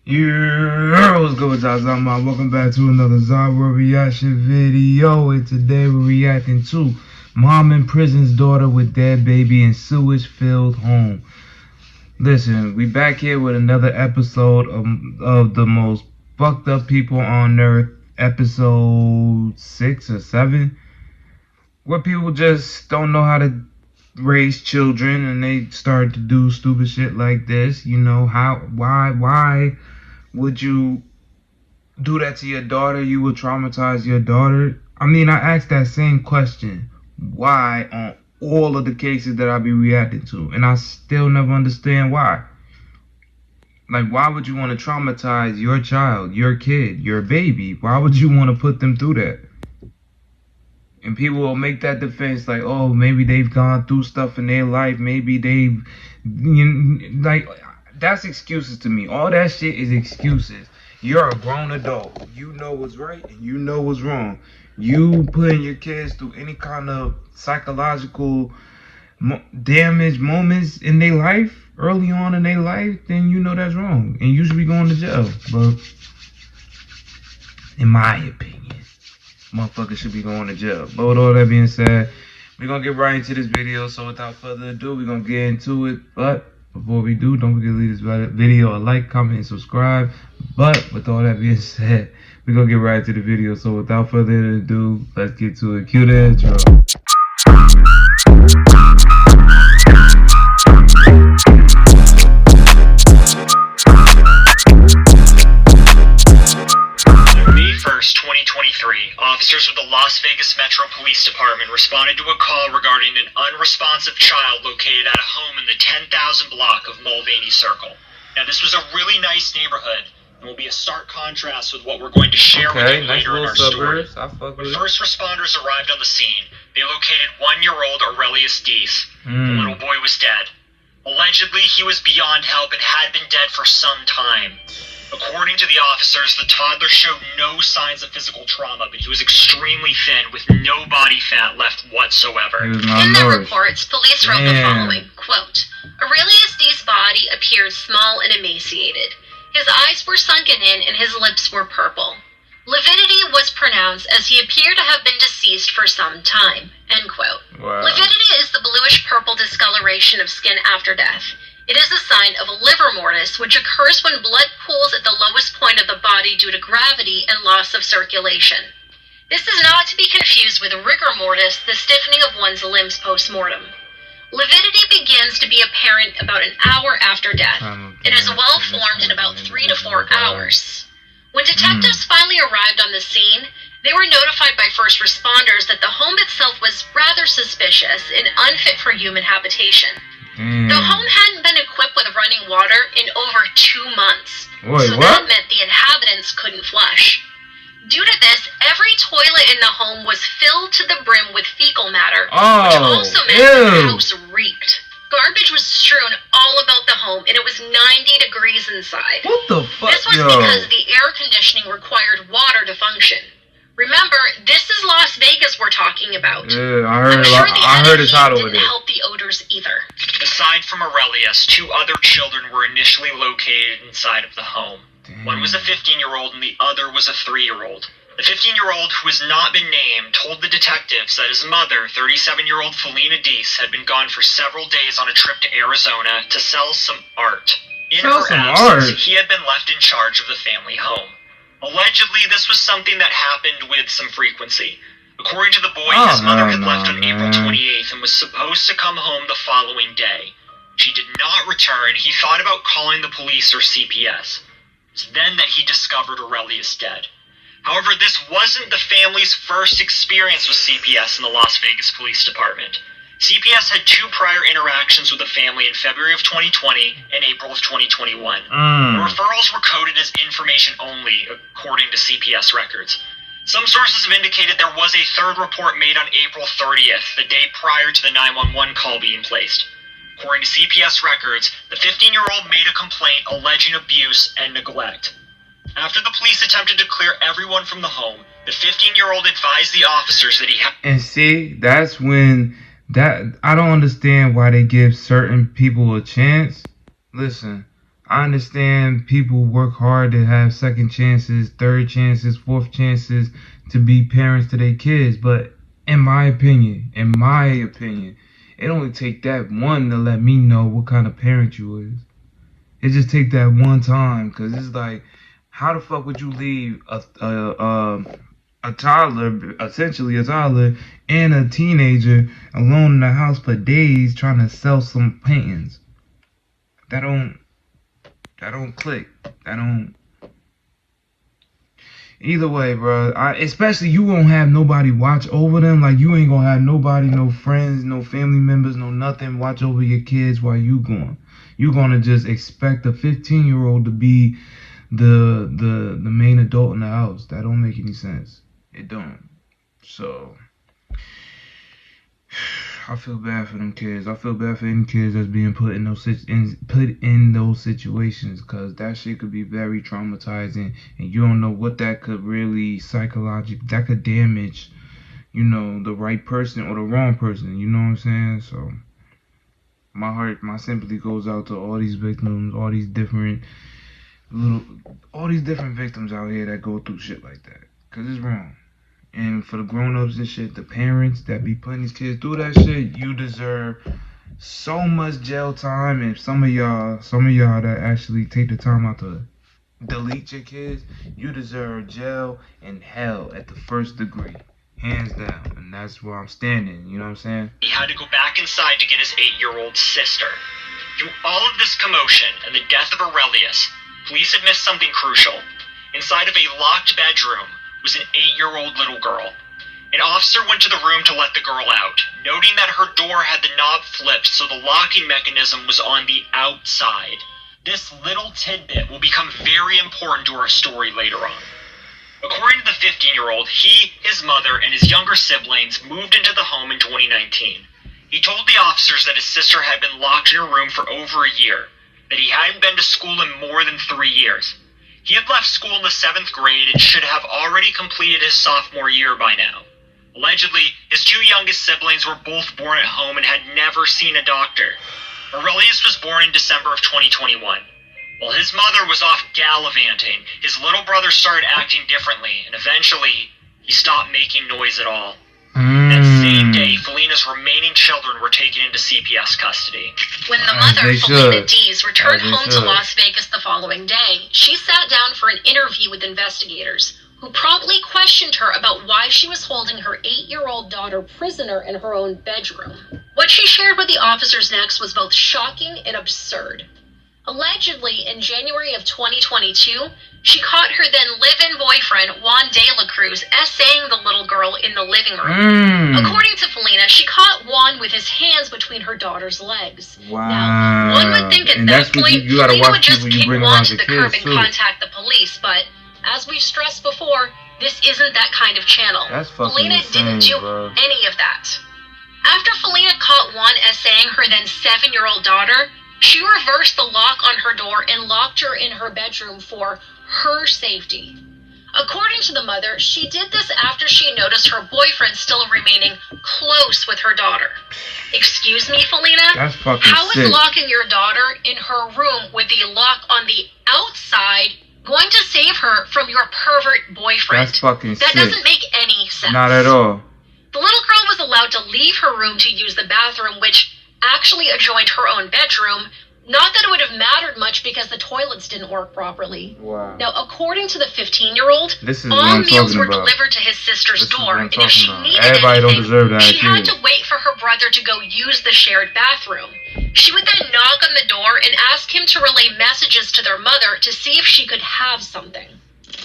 Yeah, what's good with y'all? Welcome back to another zahier reaction video. And today we're reacting to Mom in Prison's daughter with dead baby in sewage filled home. Listen, we back here with another episode of the most fucked up people on earth, episode 6 or 7, where people just don't know how to raise children and they start to do stupid shit like this. You know, why would you do that to your daughter? You would traumatize your daughter? I mean, I asked that same question. Why on all of the cases that I be reacting to? And I still never understand why. Like, why would you want to traumatize your child, your kid, your baby? Why would you want to put them through that? And people will make that defense like, oh, maybe they've gone through stuff in their life. Maybe they've, like, that's excuses to me. All that shit is excuses. You're a grown adult. You know what's right and you know what's wrong. You putting your kids through any kind of psychological damage moments in their life, early on in their life, then you know that's wrong. And you should be going to jail. But in my opinion, motherfuckers should be going to jail. But with all that being said, we're going to get right into this video. So without further ado, we're going to get into it. But before we do, don't forget to leave this video a like, comment, and subscribe. But with all that being said, we're going to get right into the video. So without further ado, let's get to it. Cue the intro. May 1st, 2023, officers with the Las Vegas Metro Police Department responded to a call regarding an unresponsive child located at a home in the 10,000 block of Mulvaney Circle. Now, this was a really nice neighborhood and will be a stark contrast with what we're going to share with you later in our story. When first responders arrived on the scene, they located 1-year-old Aurelius Deese. The little boy was dead. Allegedly, he was beyond help and had been dead for some time. According to the officers, the toddler showed no signs of physical trauma, but he was extremely thin with no body fat left whatsoever. In their reports, police wrote the following, quote, Aurelius Deese's body appeared small and emaciated. His eyes were sunken in and his lips were purple. Lividity was pronounced as he appeared to have been deceased for some time, end quote. Wow. Lividity is the bluish-purple discoloration of skin after death. It is a sign of liver mortis, which occurs when blood pools at the lowest point of the body due to gravity and loss of circulation. This is not to be confused with rigor mortis, the stiffening of one's limbs post-mortem. Lividity begins to be apparent about an hour after death. It is well formed in about 3 to 4 hours. When detectives finally arrived on the scene, they were notified by first responders that the home itself was rather suspicious and unfit for human habitation. The home hadn't been equipped with running water in over 2 months, that meant the inhabitants couldn't flush. Due to this, every toilet in the home was filled to the brim with fecal matter, which also meant that the house reeked. Garbage was strewn all about the home, and it was 90 degrees inside. What the fuck, This was because the air conditioning required water to function. Remember, this is Las Vegas we're talking about. Yeah, I heard it's hot over there. Didn't help the odors either. Aside from Aurelius, 2 other children were initially located inside of the home. One was a 15-year-old and the other was a 3-year-old. The 15-year-old, who has not been named, told the detectives that his mother, 37-year-old Felina Deese, had been gone for several days on a trip to Arizona to sell some art. In her absence, he had been left in charge of the family home. Allegedly, this was something that happened with some frequency. According to the boy, his mother had left on April 28th and was supposed to come home the following day. She did not return. He thought about calling the police or CPS. It's then that he discovered Aurelius dead. However, this wasn't the family's first experience with CPS in the Las Vegas Police Department. CPS had 2 prior interactions with the family in February of 2020 and April of 2021. The referrals were coded as information only, according to CPS records. Some sources have indicated there was a 3rd report made on April 30th, the day prior to the 911 call being placed. According to CPS records, the 15-year-old made a complaint alleging abuse and neglect. After the police attempted to clear everyone from the home, the 15-year-old advised the officers that he had... And see, that's when... I don't understand why they give certain people a chance. Listen, I understand people work hard to have second chances, third chances, fourth chances to be parents to their kids, but in my opinion, it only take that one to let me know what kind of parent you is. It just take that one time, cause it's like, how the fuck would you leave a toddler, essentially a toddler, and a teenager alone in the house for days trying to sell some paintings? That don't click. That don't. Either way, bro. Especially you won't have nobody watch over them. Like you ain't gonna have nobody, no friends, no family members, no nothing watch over your kids while you gone. You gonna just expect a 15-year-old to be the main adult in the house. That don't make any sense. It don't. So I feel bad for them kids. I feel bad for any kids that's being put in those situations, because that shit could be very traumatizing, and you don't know what that could really psychologically, that could damage, the right person or the wrong person. You know what I'm saying? So my sympathy goes out to all these victims, all these different victims out here that go through shit like that, because it's wrong. And for the grown-ups and shit, the parents that be putting these kids through that shit, you deserve so much jail time. And some of y'all that actually take the time out to delete your kids, you deserve jail and hell at the first degree. Hands down. And that's where I'm standing, you know what I'm saying? He had to go back inside to get his 8-year-old sister. Through all of this commotion and the death of Aurelius, police had missed something crucial. Inside of a locked bedroom was an 8-year-old little girl. An officer went to the room to let the girl out, noting that her door had the knob flipped so the locking mechanism was on the outside. This little tidbit will become very important to our story later on. According to the 15-year-old, he, his mother, and his younger siblings moved into the home in 2019. He told the officers that his sister had been locked in her room for over a year, that he hadn't been to school in more than 3 years. He had left school in the 7th grade and should have already completed his sophomore year by now. Allegedly, his 2 youngest siblings were both born at home and had never seen a doctor. Aurelius was born in December of 2021. While his mother was off gallivanting, his little brother started acting differently, and eventually, he stopped making noise at all. That same day, Felina's remaining children were taken into CPS custody. When the mother, Felina Dees, returned home to Las Vegas the following day, she sat down for an interview with investigators, who promptly questioned her about why she was holding her 8-year-old daughter prisoner in her own bedroom. What she shared with the officers next was both shocking and absurd. Allegedly, in January of 2022, she caught her then live-in boyfriend, Juan De La Cruz, essaying the little girl in the living room. According to Felina, she caught Juan with his hands between her daughter's legs. Wow. Now, one would think at that point, Felina would just kick Juan to the curb and contact the police, but as we've stressed before, this isn't that kind of channel. Felina didn't do any of that. After Felina caught Juan essaying her then 7-year-old daughter, she reversed the lock on her door and locked her in her bedroom for her safety. According to the mother, she did this after she noticed her boyfriend still remaining close with her daughter. Excuse me, Felina? That's fucking How sick. is locking your daughter in her room with the lock on the outside going to save her from your pervert boyfriend? That's fucking That sick. doesn't make any sense. Not at all. The little girl was allowed to leave her room to use the bathroom, which actually adjoined her own bedroom. Not that it would have mattered much because the toilets didn't work properly. Wow. Now, according to the 15-year-old, This is all what I'm meals talking were about. delivered to his sister's This is what door, I'm and if talking she about. needed Everybody don't anything, deserve that she had kid. to wait for her brother to go use the shared bathroom. She would then knock on the door and ask him to relay messages to their mother to see if she could have something.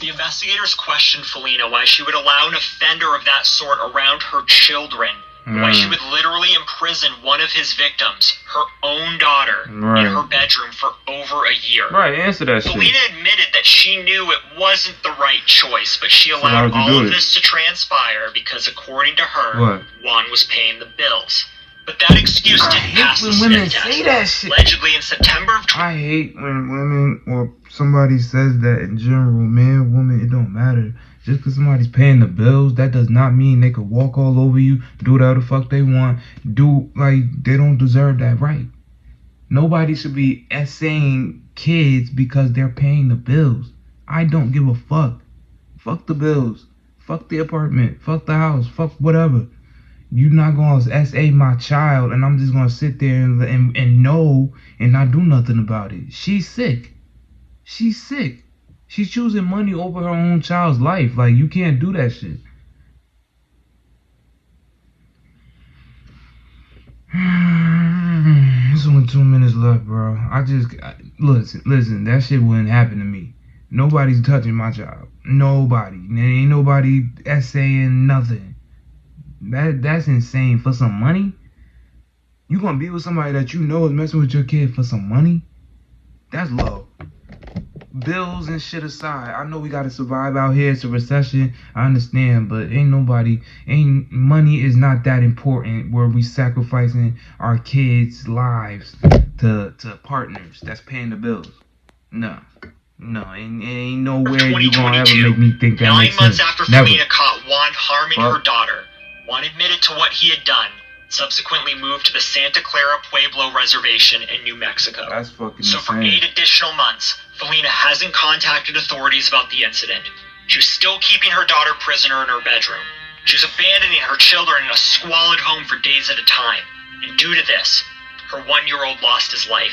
The investigators questioned Felina why she would allow an offender of that sort around her children. Why she would literally imprison one of his victims, her own daughter, in her bedroom for over a year. Right, answer that shit. Felina admitted that she knew it wasn't the right choice, but she allowed all of this to transpire because, according to her, Juan was paying the bills. But that excuse didn't pass the sniff test. Say that shit. Allegedly, in September of I hate when women or somebody says that in general, man, woman, it don't matter. Just because somebody's paying the bills, that does not mean they could walk all over you, do whatever the fuck they want, they don't deserve that right. Nobody should be essaying kids because they're paying the bills. I don't give a fuck. Fuck the bills. Fuck the apartment. Fuck the house. Fuck whatever. You're not going to SA my child and I'm just going to sit there and know and not do nothing about it. She's sick. She's sick. She's choosing money over her own child's life. Like, you can't do that shit. There's only 2 minutes left, bro. Listen, that shit wouldn't happen to me. Nobody's touching my child. Nobody. There ain't nobody essaying nothing. That's insane. For some money? You gonna be with somebody that you know is messing with your kid for some money? That's low. Bills and shit aside, I know we gotta survive out here. It's a recession, I understand, but money is not that important where we sacrificing our kids' lives to partners that's paying the bills. No, ain't nowhere you gonna ever make me think that makes sense. 9 months after Never. Felina caught Juan harming her daughter, Juan admitted to what he had done, subsequently moved to the Santa Clara Pueblo Reservation in New Mexico. That's fucking So for insane. 8 additional months, Felina hasn't contacted authorities about the incident. She was still keeping her daughter prisoner in her bedroom. She was abandoning her children in a squalid home for days at a time. And due to this, her 1-year-old lost his life.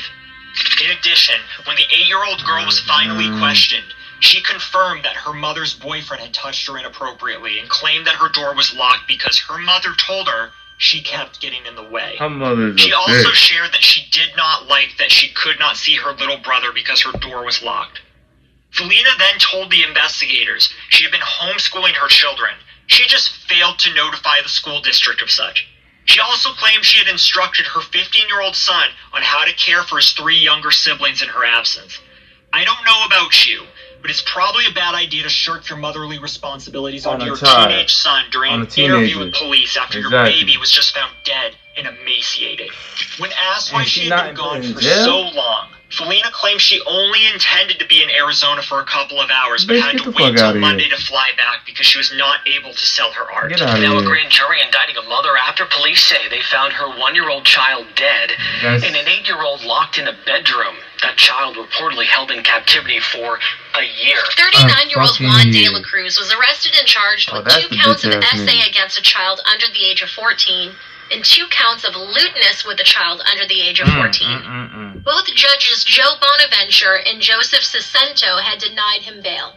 In addition, when the 8-year-old girl was finally questioned, she confirmed that her mother's boyfriend had touched her inappropriately and claimed that her door was locked because her mother told her she kept getting in the way. Her mother's She a also bitch. shared that she did not like that she could not see her little brother because her door was locked. Felina then told the investigators she had been homeschooling her children. She just failed to notify the school district of such. She also claimed she had instructed her 15-year-old son on how to care for his 3 younger siblings in her absence. I don't know about you, but it's probably a bad idea to shirk your motherly responsibilities On onto a your child. teenage son during On an a interview teenager. with police after your Exactly. baby was just found dead and emaciated. When asked why And she she had not been gone in for jail? so long, Felina claimed she only intended to be in Arizona for a couple of hours, but Bitch, had get to the wait fuck till outta Monday here. to fly back because she was not able to sell her art. Get out of Now, a here. grand jury indicting a mother after police say they found her 1-year-old child dead That's- and an 8-year-old locked in a bedroom. That child reportedly held in captivity for a year. 39-year-old fucking Juan year. De La Cruz was arrested and charged Oh, with that's 2 the counts of bitch-ass essay nigga. against a child under the age of 14 and 2 counts of lewdness with a child under the age of 14. Both judges Joe Bonaventure and Joseph Cicento had denied him bail.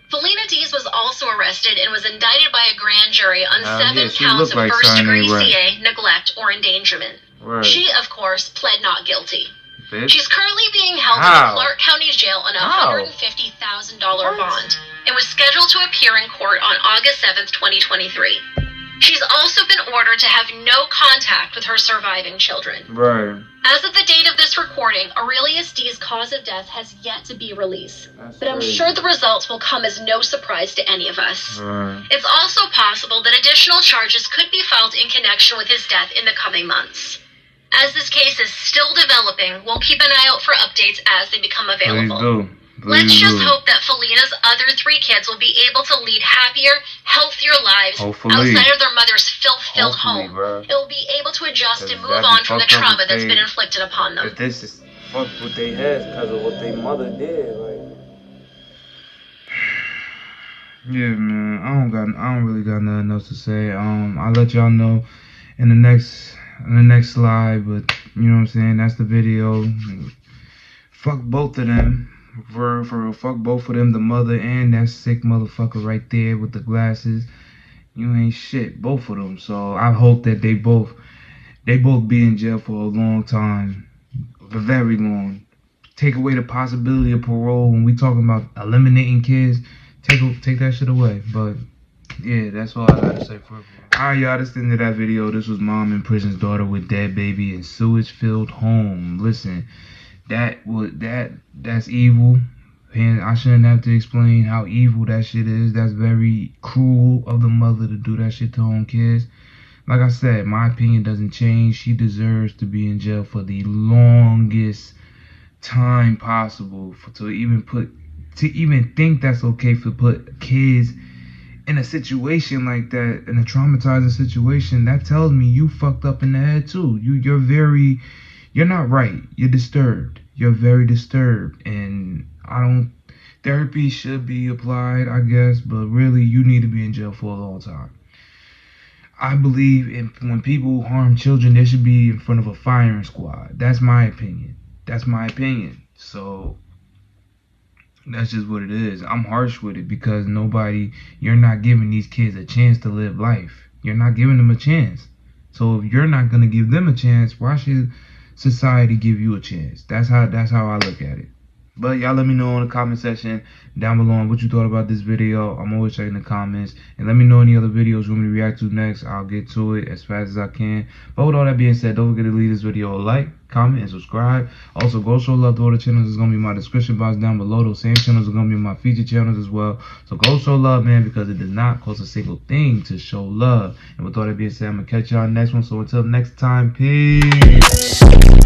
Felina Dees was also arrested and was indicted by a grand jury on Yeah, 7 she counts looked of like first-degree Cyanide Rat. CA, neglect, or endangerment. Right. She, of course, pled not guilty. Bitch. She's currently being held in How? the Clark County Jail on a How? $150,000 bond and was scheduled to appear in court on August 7th, 2023. She's also been ordered to have no contact with her surviving children. Right. As of the date of this recording, Aurelius D's cause of death has yet to be released, That's but I'm crazy. sure the results will come as no surprise to any of us. Right. It's also possible that additional charges could be filed in connection with his death in the coming months. As this case is still developing, we'll keep an eye out for updates as they become Please available. do. Let's Please just do. hope that Felina's other 3 kids will be able to lead happier, healthier lives Hopefully. outside of their mother's filth-filled Hopefully, home. bruh. They'll be able to adjust and move That'd be on from the fucked up trauma if that's they- been inflicted upon them. If this is fucked with their heads because of what their mother did, like. Yeah, man. I don't really got nothing else to say. I'll let y'all know in the next slide, but you know what I'm saying. That's the video. Fuck both of them. For fuck both of them, the mother and that sick motherfucker right there with the glasses. You ain't shit, both of them. So I hope that they both be in jail for a long time, very long. Take away the possibility of parole when we talking about eliminating kids. Take that shit away. But yeah, that's all I gotta say for it. Alright, y'all, that's the end of that video. This was Mom in Prison's daughter with dead baby in sewage-filled home. Listen, that's evil. And I shouldn't have to explain how evil that shit is. That's very cruel of the mother to do that shit to her own kids. Like I said, my opinion doesn't change. She deserves to be in jail for the longest time possible. To even think that's okay to put kids in a situation like that, in a traumatizing situation, that tells me you fucked up in the head too. You're not right. You're disturbed. you're very disturbed, and therapy should be applied, I guess, but really you need to be in jail for a long time. I believe when people harm children, they should be in front of a firing squad. That's my opinion. So that's just what it is. I'm harsh with it because you're not giving these kids a chance to live life. You're not giving them a chance. So if you're not gonna give them a chance, why should society give you a chance? That's how I look at it. But y'all let me know in the comment section down below on what you thought about this video. I'm always checking the comments. And let me know any other videos you want me to react to next. I'll get to it as fast as I can. But with all that being said, don't forget to leave this video a like, comment, and subscribe. Also, go show love to all the channels. It's going to be in my description box down below. Those same channels are going to be in my feature channels as well. So go show love, man, because it does not cost a single thing to show love. And with all that being said, I'm going to catch y'all next one. So until next time, peace.